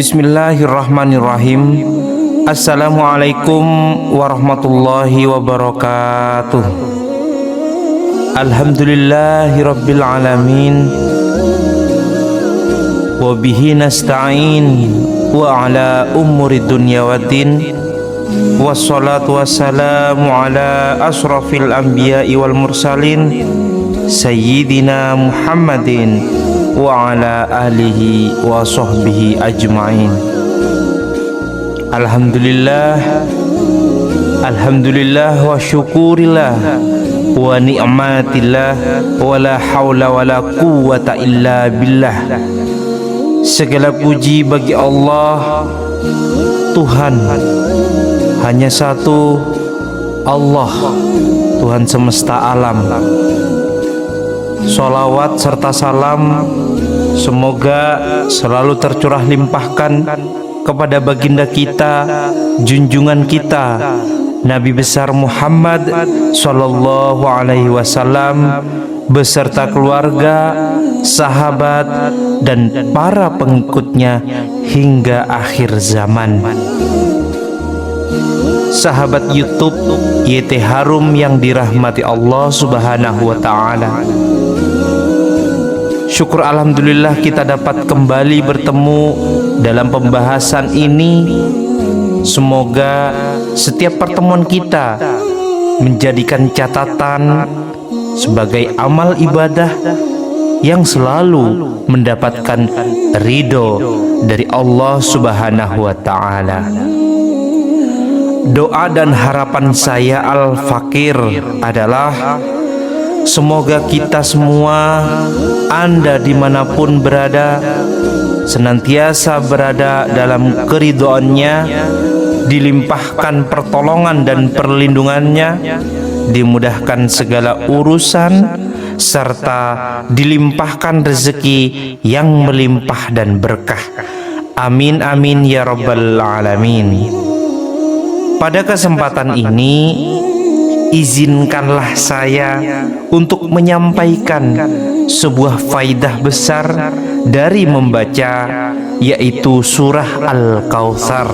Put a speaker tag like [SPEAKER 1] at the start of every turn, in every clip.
[SPEAKER 1] Bismillahirrahmanirrahim. Assalamualaikum warahmatullahi wabarakatuh. Alhamdulillahirabbil alamin. Wa bihi nasta'in wa ala umuri dunya waddin. Wassalatu wassalamu ala asrafil anbiya'i wal mursalin Sayyidina Muhammadin wa ala alihi wa sahbihi ajma'in. Alhamdulillah wa syukurillah wa ni'matillah wa la hawla wa la quwwata illa billah. Segala puji bagi Allah, Tuhan hanya satu, Allah, Tuhan semesta alam. Sholawat serta salam semoga selalu tercurah limpahkan kepada baginda kita, junjungan kita, Nabi besar Muhammad Sallallahu Alaihi Wasallam beserta keluarga, sahabat, dan para pengikutnya hingga akhir zaman. Sahabat YouTube YT Harum yang dirahmati Allah Subhanahu wa Ta'ala, syukur alhamdulillah kita dapat kembali bertemu dalam pembahasan ini. Semoga setiap pertemuan kita menjadikan catatan sebagai amal ibadah yang selalu mendapatkan ridho dari Allah Subhanahu wa Ta'ala. Doa dan harapan saya Al-Fakir adalah semoga kita semua, Anda dimanapun berada, senantiasa berada dalam keridhoannya, dilimpahkan pertolongan dan perlindungannya, dimudahkan segala urusan, serta dilimpahkan rezeki yang melimpah dan berkah. Amin amin ya rabbal alamin. Pada kesempatan ini, izinkanlah saya untuk menyampaikan sebuah faidah besar dari membaca, yaitu surah Al-Kautsar.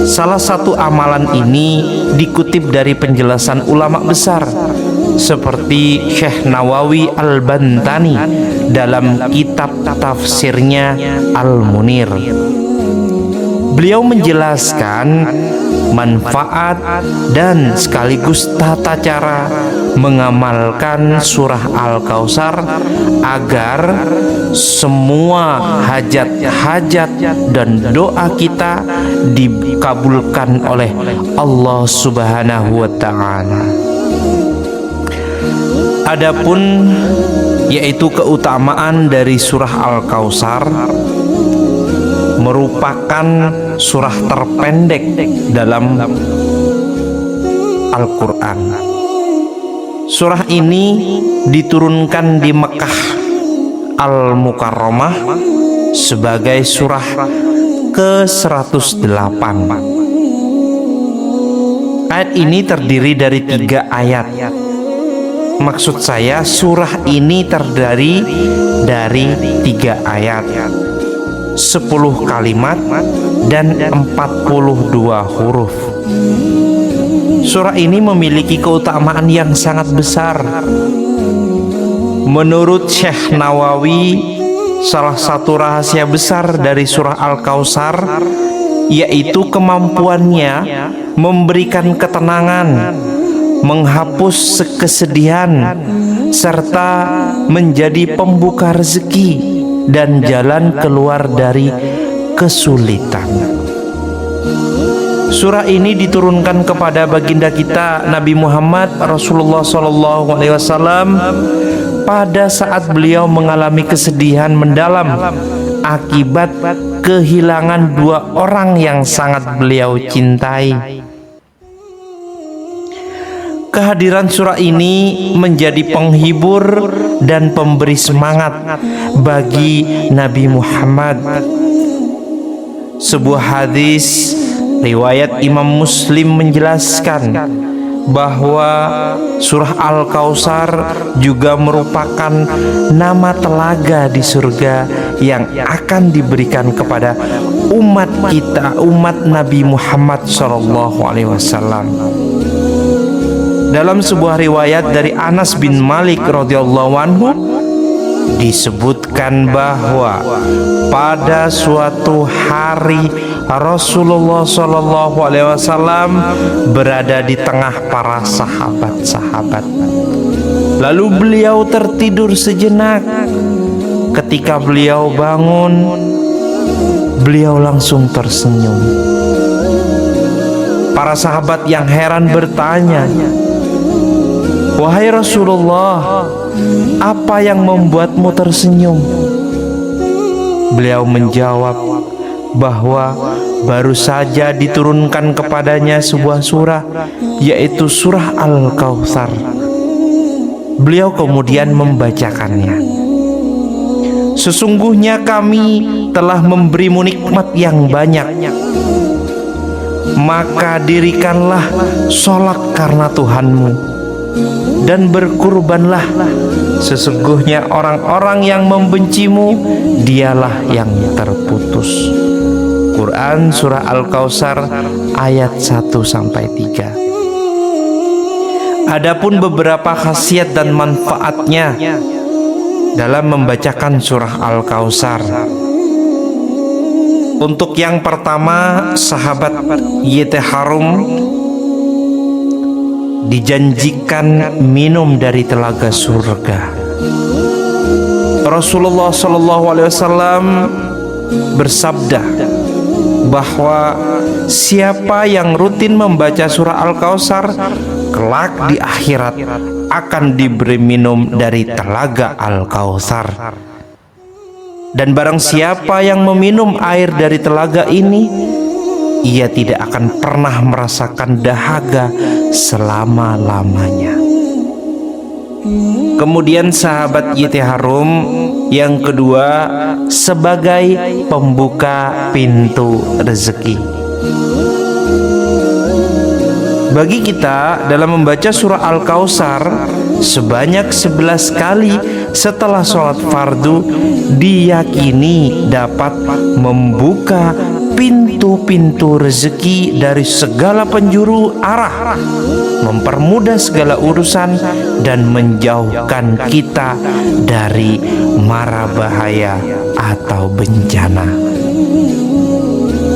[SPEAKER 1] Salah satu amalan ini dikutip dari penjelasan ulama besar seperti Syekh Nawawi Al-Bantani dalam kitab tafsirnya Al-Munir. Beliau menjelaskan manfaat dan sekaligus tata cara mengamalkan surah Al-Kautsar agar semua hajat-hajat dan doa kita dikabulkan oleh Allah Subhanahu wa Ta'ala. Adapun yaitu keutamaan dari surah Al-Kautsar, merupakan surah terpendek dalam Al-Quran. Surah ini diturunkan di Mekah Al-Mukarramah sebagai surah ke-108. Ayat ini terdiri dari 3 ayat. Maksud saya, surah ini terdiri dari 3 ayat, 10 kalimat dan 42 huruf. Surah ini memiliki keutamaan yang sangat besar. Menurut Syekh Nawawi, salah satu rahasia besar dari surah Al-Kautsar yaitu kemampuannya memberikan ketenangan, menghapus kesedihan, serta menjadi pembuka rezeki dan jalan keluar dari kesulitan. Surah ini diturunkan kepada baginda kita Nabi Muhammad Rasulullah SAW pada saat beliau mengalami kesedihan mendalam akibat kehilangan 2 orang yang sangat beliau cintai. Kehadiran surah ini menjadi penghibur dan pemberi semangat bagi Nabi Muhammad. Sebuah hadis riwayat Imam Muslim menjelaskan bahwa surah Al-Kautsar juga merupakan nama telaga di surga yang akan diberikan kepada umat kita, umat Nabi Muhammad SAW. Dalam sebuah riwayat dari Anas bin Malik radhiyallahu anhu disebutkan bahwa pada suatu hari Rasulullah SAW berada di tengah para sahabat-sahabat. Lalu beliau tertidur sejenak. Ketika beliau bangun, beliau langsung tersenyum. Para sahabat yang heran bertanya, "Wahai Rasulullah, apa yang membuatmu tersenyum?" Beliau menjawab bahwa baru saja diturunkan kepadanya sebuah surah, yaitu surah Al-Kautsar. Beliau kemudian membacakannya. "Sesungguhnya kami telah memberimu nikmat yang banyak, maka dirikanlah sholat karena Tuhanmu, dan berkurbanlah. Sesungguhnya orang-orang yang membencimu, dialah yang terputus." Quran Surah Al-Kautsar ayat 1-3. Adapun beberapa khasiat dan manfaatnya dalam membacakan surah Al-Kautsar. Untuk yang pertama, sahabat Yete-Harum dijanjikan minum dari telaga surga. Rasulullah SAW bersabda bahwa siapa yang rutin membaca surah Al-Kautsar, kelak di akhirat akan diberi minum dari telaga Al-Kautsar. Dan barang siapa yang meminum air dari telaga ini, ia tidak akan pernah merasakan dahaga selama-lamanya. Kemudian sahabat Yete-Harum yang kedua, sebagai pembuka pintu rezeki. Bagi kita, dalam membaca surah Al-Kautsar sebanyak 11 kali setelah sholat fardu diyakini dapat membuka pintu-pintu rezeki dari segala penjuru arah, mempermudah segala urusan, dan menjauhkan kita dari mara bahaya atau bencana.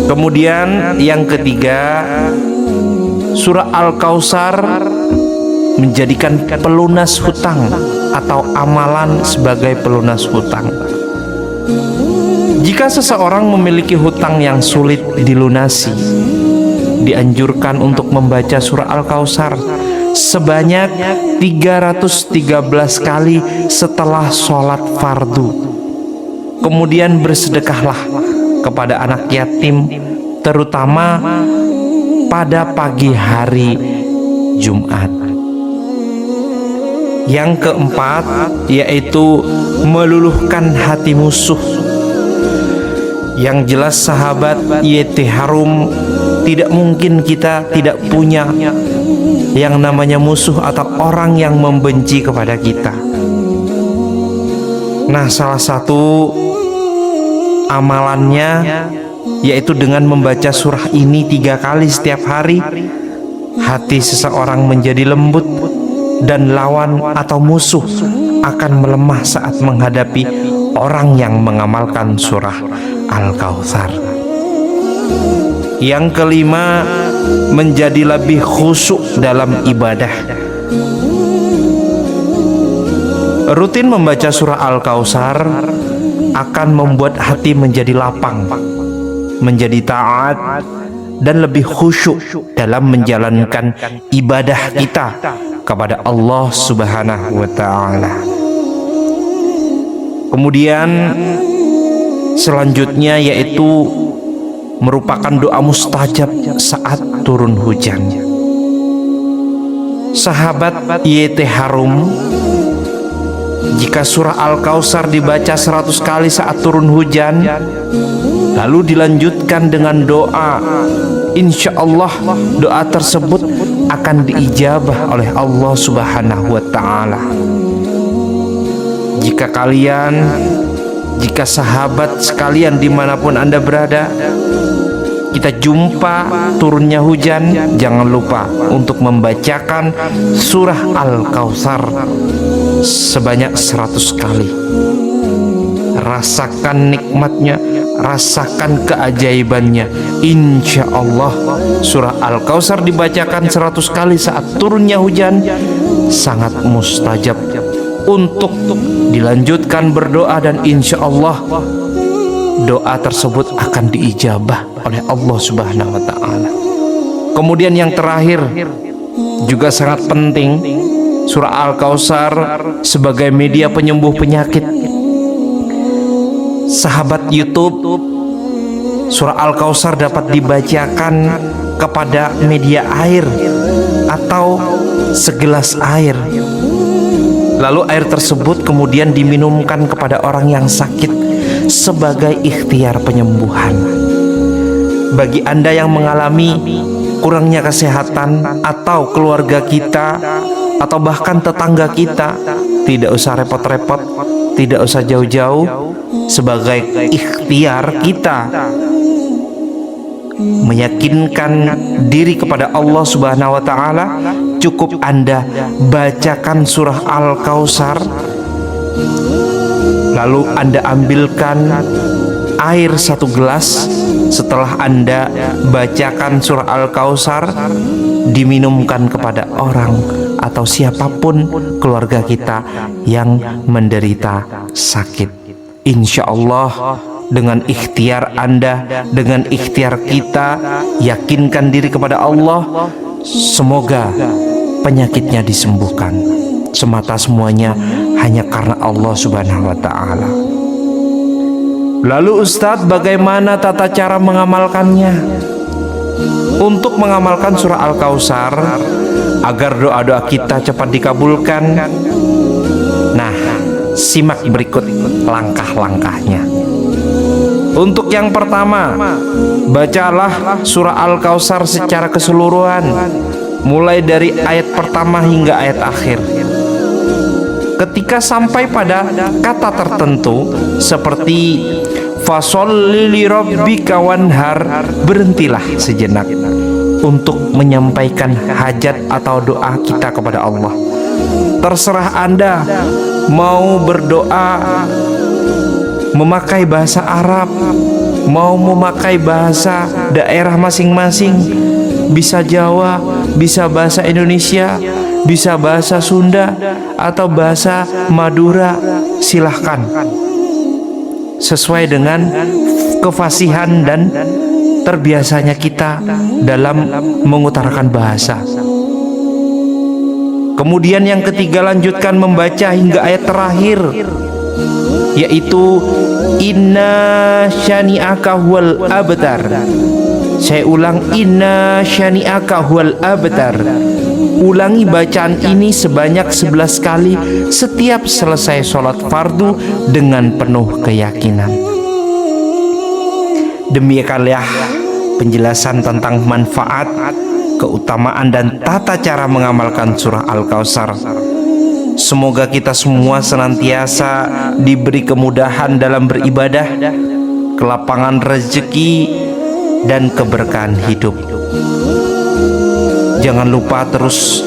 [SPEAKER 1] Kemudian yang ketiga, surah Al-Kautsar menjadikan pelunas hutang atau amalan sebagai pelunas hutang. Jika seseorang memiliki hutang yang sulit dilunasi, dianjurkan untuk membaca surah Al-Kautsar sebanyak 313 kali setelah sholat fardu. Kemudian bersedekahlah kepada anak yatim, terutama pada pagi hari Jumat. Yang keempat, yaitu meluluhkan hati musuh. Yang jelas sahabat Yete-Harum, tidak mungkin kita tidak punya yang namanya musuh atau orang yang membenci kepada kita. Nah, salah satu amalannya yaitu dengan membaca surah ini 3 kali setiap hari, hati seseorang menjadi lembut dan lawan atau musuh akan melemah saat menghadapi orang yang mengamalkan surah Al-Kautsar. Yang kelima, menjadi lebih khusyuk dalam ibadah. Rutin membaca surah Al-Kautsar akan membuat hati menjadi lapang, menjadi taat, dan lebih khusyuk dalam menjalankan ibadah kita kepada Allah Subhanahu wa Ta'ala. Kemudian selanjutnya yaitu merupakan doa mustajab saat turun hujan. Sahabat Yete-Harum, jika surah Al-Kautsar dibaca 100 kali saat turun hujan, Lalu dilanjutkan dengan doa. Insya Allah doa tersebut akan diijabah oleh Allah Subhanahu wa Ta'ala. Jika sahabat sekalian dimanapun Anda berada, kita jumpa turunnya hujan, jangan lupa untuk membacakan surah Al-Kautsar sebanyak 100 kali. Rasakan nikmatnya, rasakan keajaibannya. Insya Allah surah Al-Kautsar dibacakan 100 kali saat turunnya hujan sangat mustajab untuk dilanjutkan berdoa, dan insya Allah doa tersebut akan diijabah oleh Allah Subhanahu wa Ta'ala. Kemudian yang terakhir juga sangat penting, surah Al-Kautsar sebagai media penyembuh penyakit. Sahabat YouTube, surah Al-Kautsar dapat dibacakan kepada media air atau segelas air. Lalu air tersebut kemudian diminumkan kepada orang yang sakit sebagai ikhtiar penyembuhan. Bagi Anda yang mengalami kurangnya kesehatan, atau keluarga kita, atau bahkan tetangga kita, tidak usah repot-repot, tidak usah jauh-jauh. Sebagai ikhtiar kita meyakinkan diri kepada Allah Subhanahu wa Ta'ala, cukup Anda bacakan surah Al-Kautsar, lalu Anda ambilkan air 1 gelas. Setelah Anda bacakan surah Al-Kautsar, diminumkan kepada orang atau siapapun keluarga kita yang menderita sakit. Insya Allah dengan ikhtiar Anda, dengan ikhtiar kita, yakinkan diri kepada Allah, semoga penyakitnya disembuhkan. Semata semuanya hanya karena Allah Subhanahu wa Ta'ala. Lalu Ustadz, bagaimana tata cara mengamalkannya? Untuk mengamalkan surah Al-Kautsar agar doa-doa kita cepat dikabulkan, nah, simak berikut langkah-langkahnya. Untuk yang pertama, bacalah surah Al-Kautsar secara keseluruhan, mulai dari ayat pertama hingga ayat akhir. Ketika sampai pada kata tertentu seperti fasholli li rabbika wanhar, berhentilah sejenak untuk menyampaikan hajat atau doa kita kepada Allah. Terserah Anda mau berdoa memakai bahasa Arab, mau memakai bahasa daerah masing-masing, bisa Jawa, bisa bahasa Indonesia, bisa bahasa Sunda, atau bahasa Madura, silahkan, sesuai dengan kefasihan dan terbiasanya kita dalam mengutarakan bahasa. Kemudian yang ketiga, lanjutkan membaca hingga ayat terakhir, yaitu inna syani'aka huwal abtar. Saya ulang, inna syani'aka huwal abtar. Ulangi bacaan ini sebanyak 11 kali setiap selesai sholat fardu dengan penuh keyakinan. Demikianlah penjelasan tentang manfaat, keutamaan, dan tata cara mengamalkan surah Al-Kautsar. Semoga kita semua senantiasa diberi kemudahan dalam beribadah, kelapangan rezeki, dan keberkahan hidup. Jangan lupa terus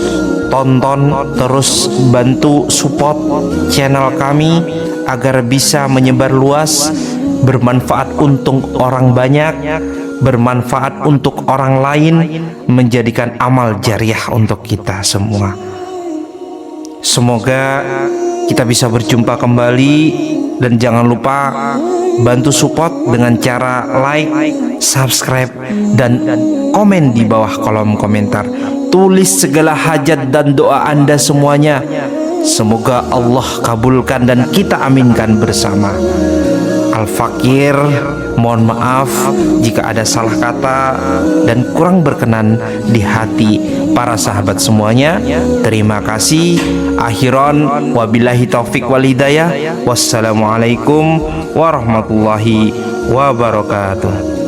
[SPEAKER 1] tonton, terus bantu support channel kami agar bisa menyebar luas, bermanfaat untuk orang banyak, bermanfaat untuk orang lain, menjadikan amal jariah untuk kita semua. Semoga kita bisa berjumpa kembali, dan jangan lupa bantu support dengan cara like, subscribe, dan komen di bawah kolom komentar. Tulis segala hajat dan doa Anda semuanya. Semoga Allah kabulkan dan kita aminkan bersama. fakir. Mohon maaf jika ada salah kata dan kurang berkenan di hati para sahabat semuanya. Terima kasih. Akhiran wabillahi taufik wal hidayah. Wassalamualaikum warahmatullahi wabarakatuh.